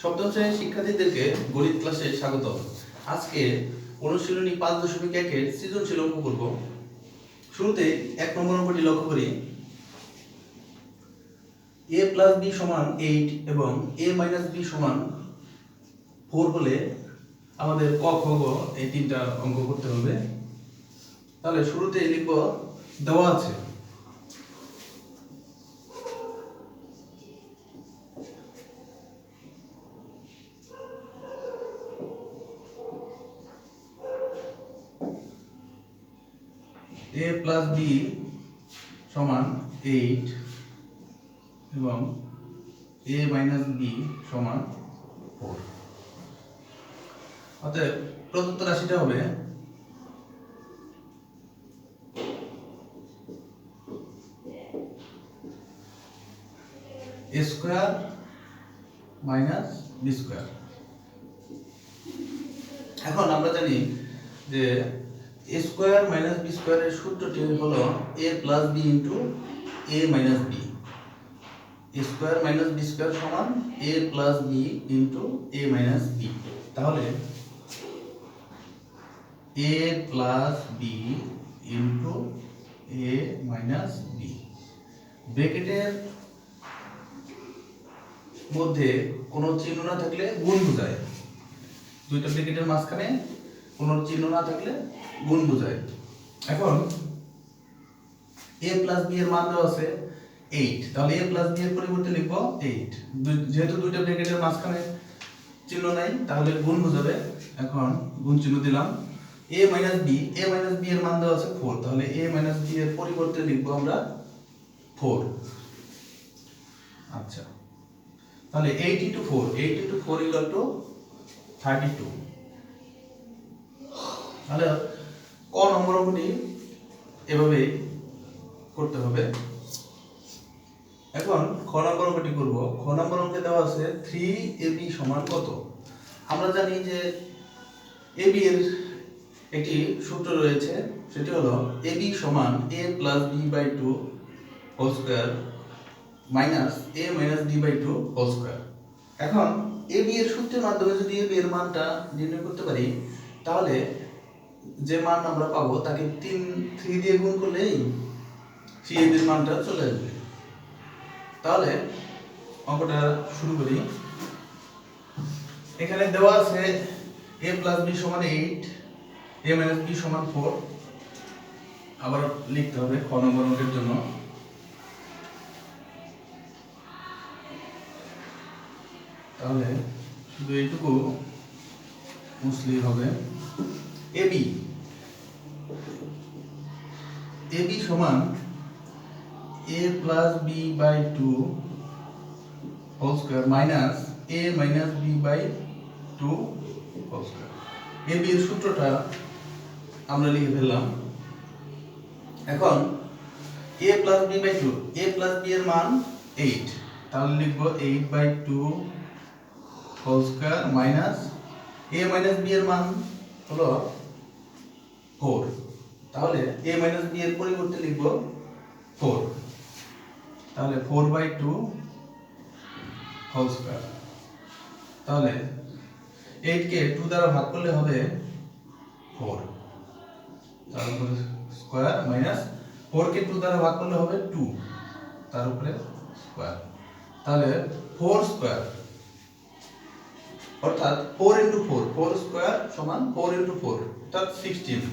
সপ্তম শ্রেণীর শিক্ষার্থীদেরকে গণিত ক্লাসে স্বাগত। আজকে অনুশীলনী 5.1-এর সৃজনশীল অঙ্ক করব। শুরুতে 1 নম্বর অঙ্কটি লক্ষ্য করি। a + b = 8 এবং a - b = 4 হলে আমাদের ক, খ, গ এই তিনটা অঙ্ক করতে হবে। তাহলে শুরুতে লিখব, দেওয়া আছে a + b = 8 এবং a - b = 4। অতএব প্রদত্ত রাশিটা হবে a² - b²। এখন আমরা জানি যে a² - b² এর সূত্রটি হলো a + b * a - b। a² - b² = a + b * a - b। তাহলে a + b * a - b। ব্র্যাকেটের মধ্যে কোনো চিহ্ন না থাকলে গুণ বোঝায়। দুইটা ব্র্যাকেটের মাঝখানে কোনো চিহ্ন না থাকলে গুণ বোঝায়। এখন a + b এর মান দেওয়া আছে 8, তাহলে a + b এর পরিবর্তে লিখব 8। যেহেতু দুইটা ব্র্যাকেটের মাঝখানে চিহ্ন নাই তাহলে গুণ বোঝাবে। এখন গুণ চিহ্ন দিলাম। a - b এর মান দেওয়া আছে 4, তাহলে a - b এর পরিবর্তে লিখব আমরা 4। আচ্ছা, তাহলে 8 * 4 = 32। তাহলে ক নম্বর অঙ্কটি এভাবে করতে হবে। এখন খ নম্বর অঙ্কটি করব। খ নম্বর অঙ্কে দেওয়া আছে 3ab = কত? আমরা জানি যে ab এর একটি সূত্র রয়েছে, সেটি হলো ab = a + b/2 whole square minus a - b/2 whole square. এখন ab এর সূত্রের মাধ্যমে যদি ab এর মানটা নির্ণয় করতে পারি, তাহলে যে মান আমরা পাবো তাকে 3 দিয়ে গুণ করলেই 3ab এর মানটা চলে আসবে। তাহলে অঙ্কটা শুরু করি। এখানে দেওয়া আছে a + b = 8, a - b = 4। আবার লিখতে হবে খ নম্বর অঙ্কের জন্য। তাহলে শুধু এইটুকু মুছলেই হবে। ab = a + b/2 whole square minus a - b/2 whole square. ab এর সূত্রটা আমরা লিখে ফেললাম। এখন a + b/2, a + b এর মান 8, তাহলে লিখব 8/2 whole square minus a - b এর মান হলো 4, তাহলে a - b এর পরিবর্তে লিখব 4। তাহলে 4/2 হোল স্কয়ার। তাহলে 8 কে 2 দ্বারা ভাগ করলে হবে 4, তার উপরে স্কয়ার মাইনাস 4 কে 2 দ্বারা ভাগ করলে হবে 2, তার উপরে স্কয়ার। তাহলে 4 স্কয়ার অর্থাৎ 4 * 4, 4 স্কয়ার = 4 * 4 অর্থাৎ 16।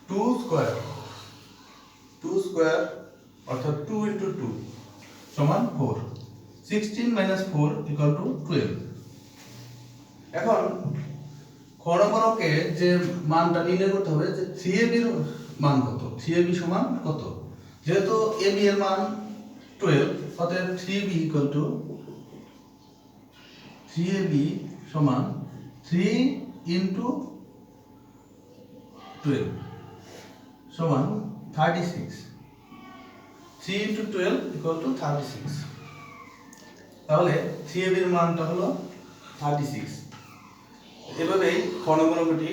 2 স্কয়ার অর্থাৎ 2 * 2 = 4। 16 - 4 = 12। এখন খ নম্বর অঙ্কে যে মানটা নির্ণয় করতে হবে যে 3ab এর মান কত, 3ab = কত। যেহেতু ab এর মান 12, অতএব 3ab = 3 * 12 = 36। 3 * 12 = 36। তাহলে 3ab এর মানটা হলো 36। এভাবেই খ নম্বর অঙ্কটি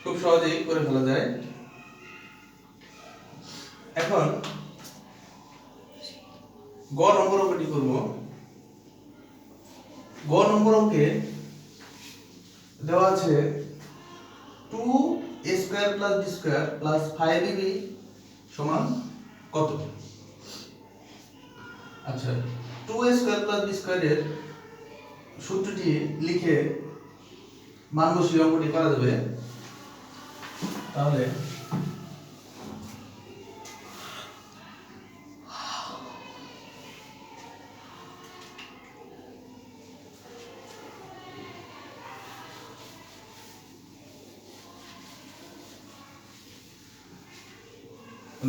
খুব সহজেই করে ফেলা যায়। এখন গ নম্বর অঙ্কটি করব। গ নম্বর অঙ্কে দেওয়া আছে 2a square plus b square plus 5ab সমান কত? আচ্ছা, 2a স্কয়ার প্লাস b স্কয়ারের সূত্রটি লিখে মান বসিয়ে অঙ্কটি করা যাবে। তাহলে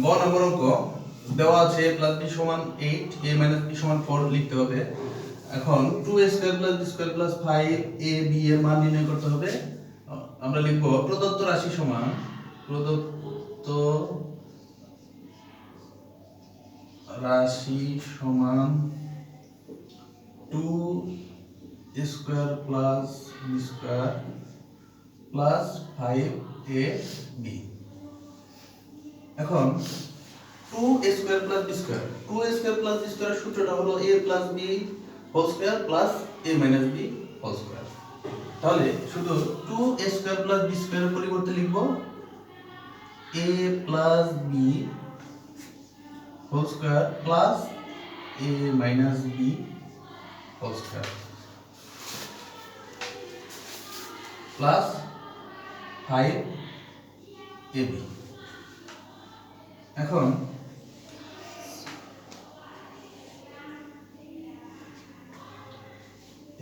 গ নম্বর অঙ্ক দেওয়া আছে a প্লাস b সমান 8 a মাইনাস b সমান 4 লিখতে হবে। এখন 2a square plus b square plus 5ab এর মান নির্ণয় করতে হবে। আমরা লিখব প্রদত্ত রাশি সমান 2 square plus b square plus 5ab। এখন 2a square plus b square, 2a square plus b স্কয়ারের সূত্রটা হলো a plus b whole square plus a minus b whole square. তাহলে শুধু 2a স্কয়ার প্লাস b স্কয়ারের পরিবর্তে লিখব a plus b whole square plus a minus b whole square plus 5ab। এখন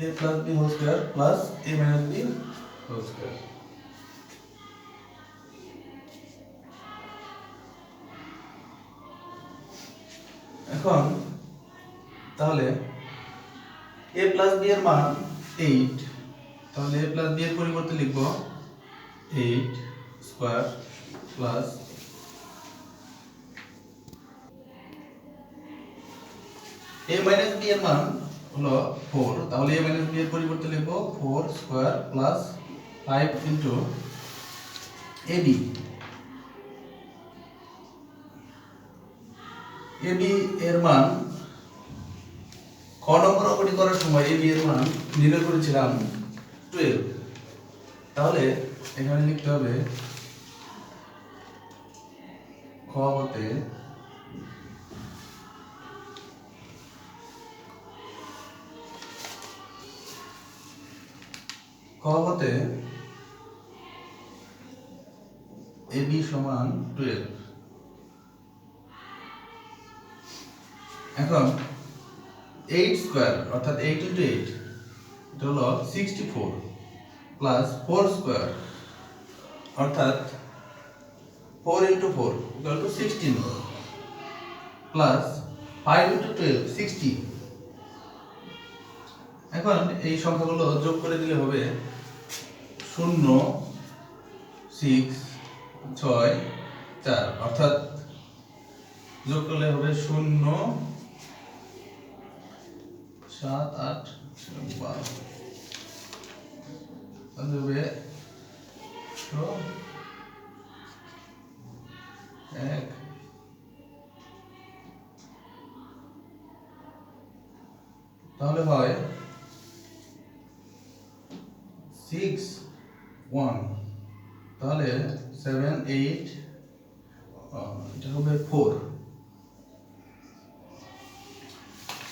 a plus b whole square plus a minus b whole square। এখন তাহলে a plus b এর মান 8, তাহলে a plus b এর পরিবর্তে লিখব 8 square plus a minus b এর মান হলো 4, তাহলে a minus b এর পরিবর্তে লিখব 4 square plus 5 into ab। ab এর মান খ নম্বর অঙ্কটি করার সময় ab এর মান নির্ণয় করেছিলাম 12, তাহলে এখানে লিখতে হবে খ হতে ab সমান 12। এখন 8 স্কয়ার অর্থাৎ 8 ইনটু 8 এটা হলো 64 প্লাস 4 স্কয়ার অর্থাৎ 4 into 4 equal to 16 plus 5 into 12 60। এখন এই সংখ্যাগুলো যোগ করে দিলে হবে 0 6 6 4 অর্থাৎ যোগ করলে হবে 0 7 8 12 তাহলে হবে 1 তাহলে হয় 6 1, তাহলে 7 8 এটা হবে 4,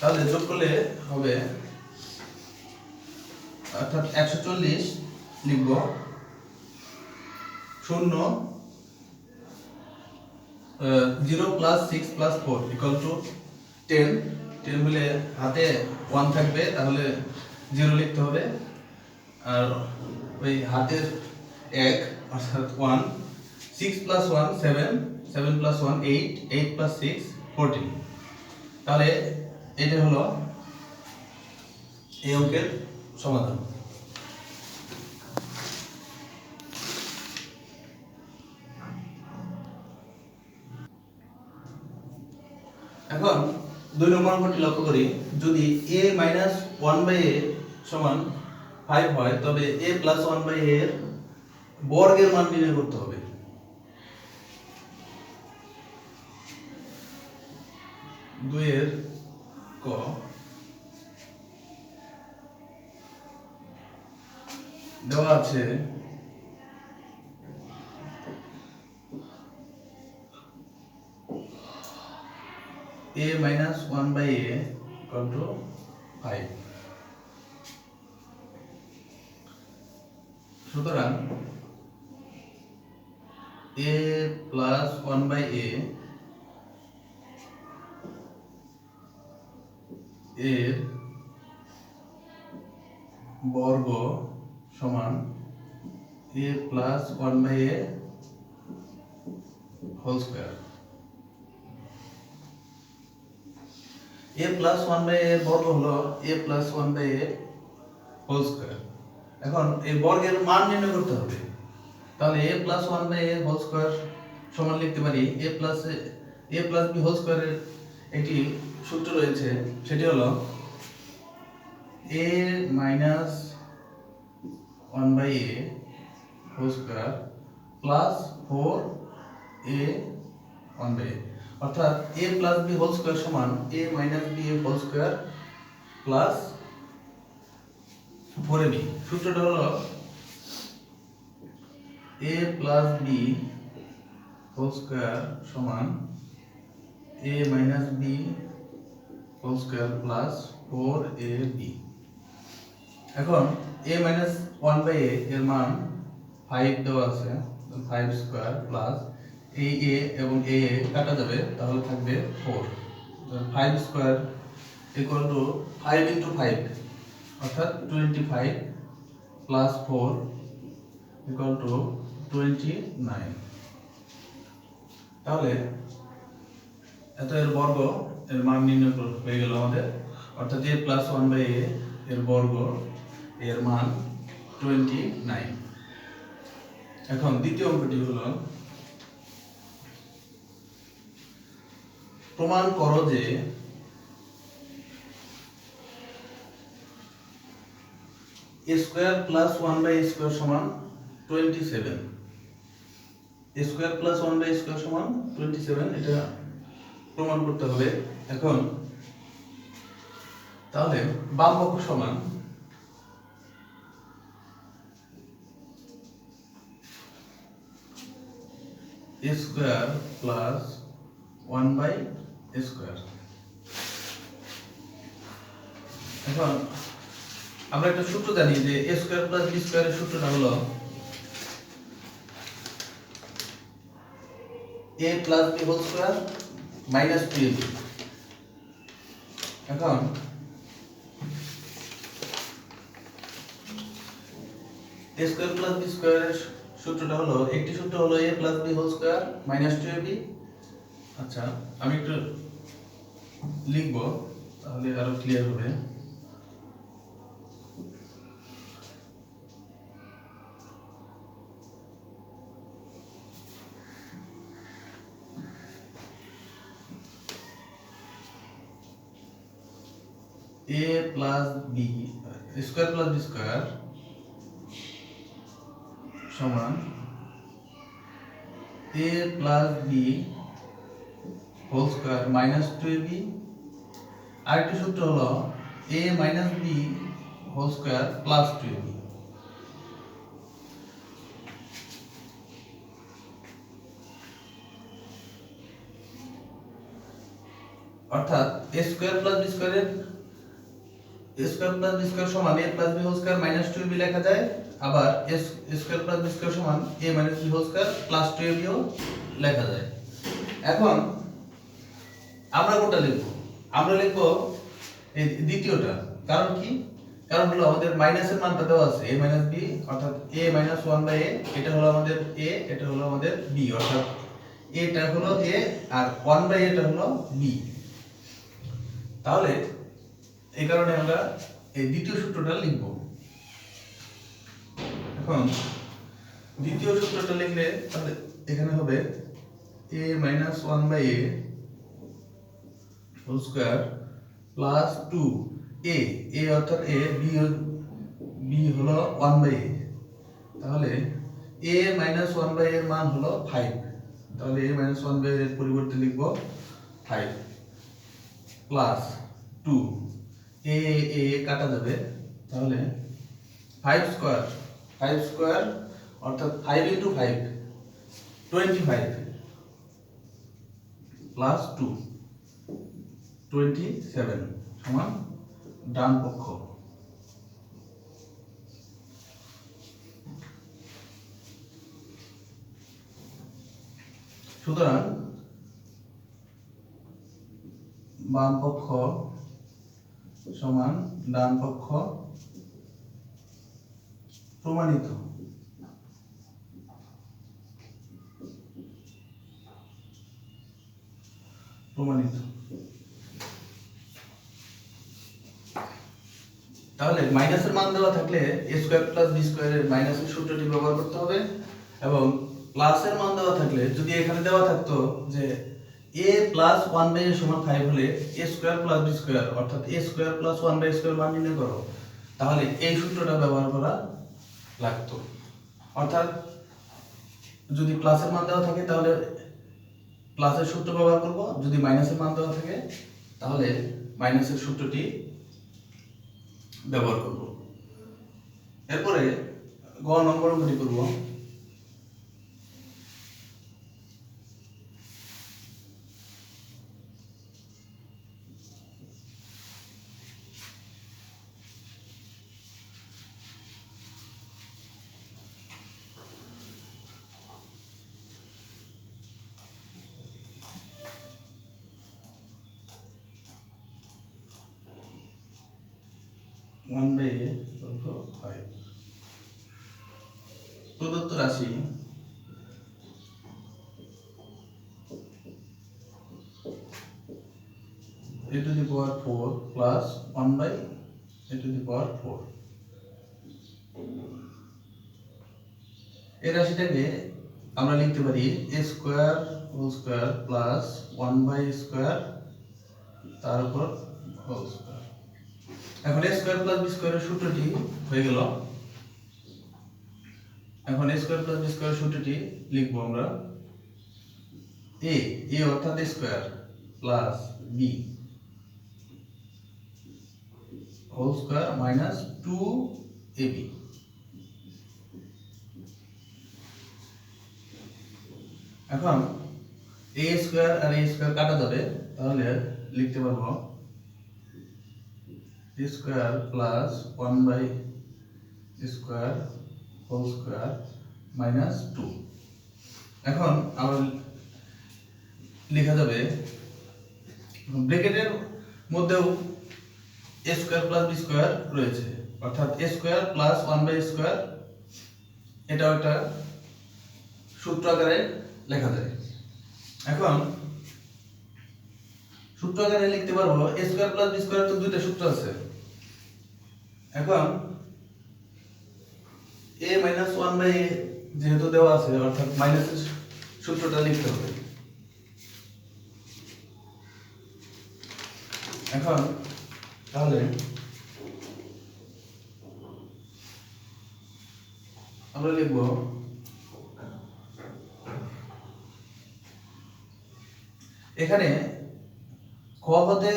তাহলে যোগ করলে হবে অর্থাৎ 140 লিখব 0 0 প্লাস 6 প্লাস 4 ইকুয়াল টু 10। 10 হলে হাতে 1 থাকবে, তাহলে 0 লিখতে হবে, আর ওই হাতের 1 অর্থাৎ 1। 6 প্লাস 1 7, 7 প্লাস 1 8, 8 প্লাস 6 14। তাহলে এটা হলো এই অঙ্কের সমাধান। এখন 2 নম্বর অঙ্কটি লক্ষ্য করি, যদি a মাইনাস 1/a সমান 5 হয় তবে a প্লাস 1/a এর বর্গের মান নির্ণয় করতে হবে। দুইয়ের ক দেওয়া আছে a minus 1 by a equal to 5. সুতরাং a plus 1 by a এর বর্গ সমান a plus 1 by a whole square. a plus 1 by a এর বর্গ হলো a plus 1 by a whole square. এখন এই বর্গের মান নির্ণয় করতে হবে। তাহলে a plus 1 by a whole square সমান লিখতে পারি a plus b whole square এর একটি সূত্র রয়েছে, সেটি হলো a minus 1 by a whole square plus 4a 1 by a, অর্থাৎ a plus b whole square সমান a minus b whole square plus 4ab। সূত্রটা হলো a plus b whole square সমান a minus b whole square plus 4ab। এখন a minus 1 by a এর মান 5 দেওয়া আছে, 5 স্কয়ার প্লাস এই a এবং a কাটা যাবে, তাহলে থাকবে 4। 5 স্কয়ার ইকুয়াল টু 5 ইনটু 5 অর্থাৎ 25 প্লাস 4 ইকুয়াল টু 29। তাহলে এত এর বর্গ এর মান নির্ণয় হয়ে গেল আমাদের, অর্থাৎ a প্লাস 1 বাই a এর বর্গ এর মান 29। এখন দ্বিতীয় অঙ্কটি হলো প্রমাণ করো যে a square plus 1 by a square সমান 27। a square plus 1 by a square সমান 27, এটা প্রমাণ করতে হবে। এখন তাহলে বাম পক্ষ সমান a square plus 1 by a square. এখন আমরা একটা সূত্র জানি যে a স্কয়ার প্লাস b স্কয়ারের সূত্রটা হলো a plus b whole square minus 2ab। এখন a স্কয়ার প্লাস b স্কয়ারের সূত্রটা হলো, একটি সূত্র হলো a plus b whole square minus 2ab। আচ্ছা, আমি একটু লিখব তাহলে আরো ক্লিয়ার হবে। a plus b square plus b square সমান a plus b whole square minus 2ab। আরেকটি সূত্র হলো a minus b whole square plus 2ab। অর্থাৎ a স্কয়ার প্লাস b স্কয়ারের a square plus b square সমান a plus b whole square minus 2ab লেখা যায়, আবার a square plus b square সমান a minus b whole square plus 2ab ও লেখা যায়। এখন আমরা কোনটা লিখব? আমরা লিখব এই দ্বিতীয়টা। কারণ কি? কারণ হলো আমাদের মাইনাসের মানটা দেওয়া আছে a মাইনাস b, অর্থাৎ a মাইনাস 1 বাই a, এটা হলো আমাদের a, এটা হলো আমাদের b, অর্থাৎ এটা হলো a আর 1 বাই এটা হলো b। তাহলে এই কারণে আমরা এই দ্বিতীয় সূত্রটা লিখব। এখন দ্বিতীয় সূত্রটা লিখলে তাহলে এখানে হবে a minus 1 by a whole square plus 2 a অর্থাৎ a, b হলো 1 বাই a। তাহলে a মাইনাস 1 বাই এর মান হলো 5। তাহলে a মাইনাস 1 বাই এর পরিবর্তে লিখব 5 প্লাস 2 a কাটা যাবে, তাহলে 5 স্কয়ার 5 স্কয়ার অর্থাৎ 5 ইনটু 5 25 প্লাস 2 27 সমান ডান পক্ষ। সুতরাং বাম পক্ষ সমান ডান পক্ষ প্রমাণিত। তাহলে মাইনাসের মান দেওয়া থাকলে a স্কয়ার প্লাস b স্কয়ারের মাইনাসের সূত্রটি ব্যবহার করতে হবে, এবং প্লাসের মান দেওয়া থাকলে যদি এখানে দেওয়া থাকতো যে a প্লাস 1/a সমান 5 হলে a square plus b square অর্থাৎ a square plus 1/a square মান নির্ণয় করো, তাহলে এই সূত্রটা ব্যবহার করা লাগতো। অর্থাৎ যদি প্লাসের মান দেওয়া থাকে তাহলে প্লাসের সূত্র ব্যবহার করব, যদি মাইনাসের মান দেওয়া থাকে তাহলে মাইনাসের সূত্রটি ব্যবহার করব। এরপরে গ নম্বর অঙ্কটি করব। প্রদত্ত রাশি a to the power 4 plus 1/a to the power 4, এই রাশিটাকে আমরা লিখতে পারি a square whole square plus 1/a square তার উপর হোল স্কয়ার। এখন a স্কয়ার প্লাস b স্কয়ারের সূত্রটি হয়ে গেল। এখন a স্কয়ার প্লাস b স্কয়ারের সূত্রটি লিখব আমরা a অর্থাৎ a square plus b whole square minus 2ab। এখন a স্কয়ার আর a স্কয়ার কাটা যাবে, তাহলে লিখতে পারবো a square plus 1/a square whole square minus 2। এখন আবার লেখা যাবে ব্র্যাকেটের মধ্যেও a square plus b square রয়েছে, অর্থাৎ a square plus 1/a square, এটাও একটা সূত্র আকারে লেখা যায়। এখন সূত্র আকারে লিখতে পারবো a square plus b square, তো দুইটা সূত্র আছে। এখন a মাইনাস 1/a যেহেতু দেওয়া আছে, অর্থাৎ মাইনাসের সূত্রটা লিখতে হবে। এখন তাহলে আমরা লিখব এখানে খ পদে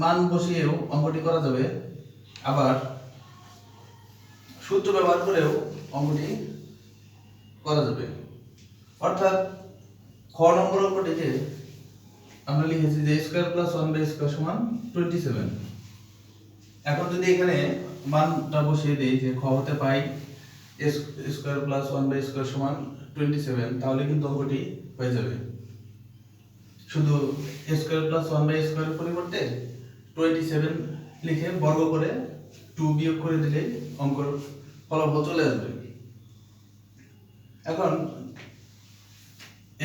মান বসিয়েও অঙ্কটি করা যাবে, আবার সূত্র ব্যবহার করেও অঙ্কটি করা যাবে। অর্থাৎ খ নম্বর অঙ্কটিতে আমরা লিখেছি যে স্কয়ার প্লাস 1/a স্কয়ার সমান 27। এখন যদি এখানে মানটা বসিয়ে দেই যে খ হতে পাই a square plus 1/a square সমান 27, তাহলে কিন্তু অঙ্কটি হয়ে যাবে। শুধু a স্কয়ার প্লাস 1/a স্কয়ারের পরিবর্তে 27 লিখে বর্গ করে 2 বিয়োগ করে দিলে অঙ্কর ফলাফল চলে আসবে। এখন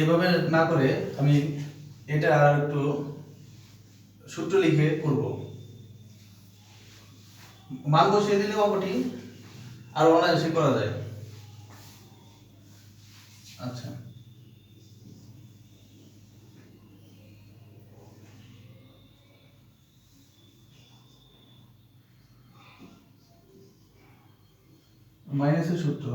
এভাবে না করে আমি এটা আর একটু সূত্র লিখে করব। মান বসিয়ে দিলে অঙ্কটি আর অনায়াসে করা যায়। আচ্ছা, মাইনাসের সূত্র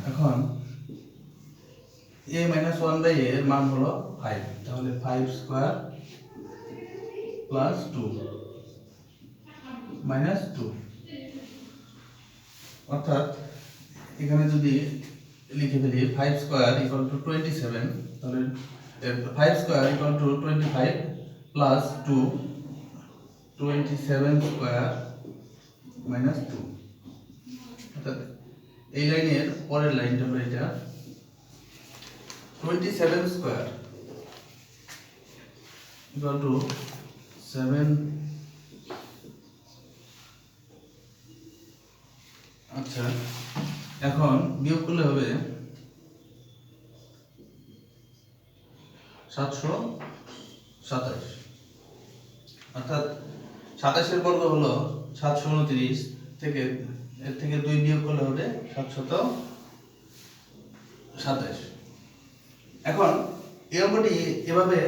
এখন a a মাইনাস 1/a এর মান হলো 5, তাহলে 5 স্কয়ার প্লাস 2 মাইনাস 2, অর্থাৎ এখানে যদি লিখে ফেলি 5 স্কয়ার ইকুয়াল টু 27, তাহলে 5 square equal to 25 plus 2 27 square minus 2, অর্থাৎ এই লাইনের পরের লাইনটা হলো এটা 27 স্কয়ার ইকুয়াল টু 7, আচ্ছা এখন বিয়োগ করলে হবে 727, অর্থাৎ 27 এর বর্গ হলো 729, থেকে এর থেকে 2 বিয়োগ করলে হবে 727। এখন এই অঙ্কটি এভাবে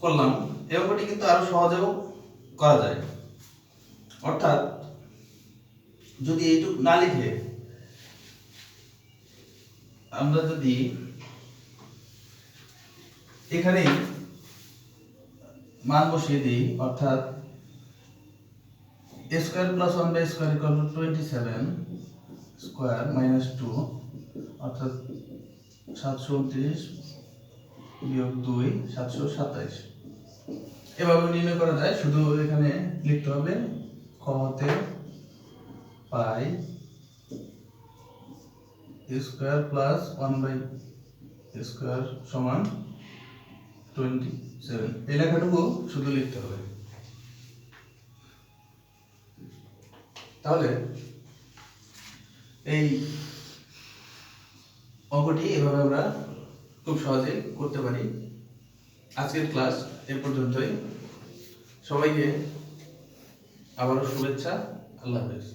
করলাম, এই অঙ্কটি কিন্তু আরো সহজেও করা যায়। অর্থাৎ যদি এইটুকু না লিখে আমরা যদি এখানে মান বসিয়ে দিই, অর্থাৎ a square plus 1/a square equal to 27 square minus 2, অর্থাৎ 729 বিয়োগ 2 727, এভাবে নির্ণয় করা যায়। শুধু এখানে লিখতে হবে ক হতে পাই a square plus 1/a square সমান 27, এই লেখাটুকু শুধু লিখতে হবে। তাহলে এই অঙ্কটি এভাবে আমরা খুব সহজে করতে পারি। আজকের ক্লাস এ পর্যন্তই। সবাইকে আবারও শুভেচ্ছা। আল্লাহ হাফেজ।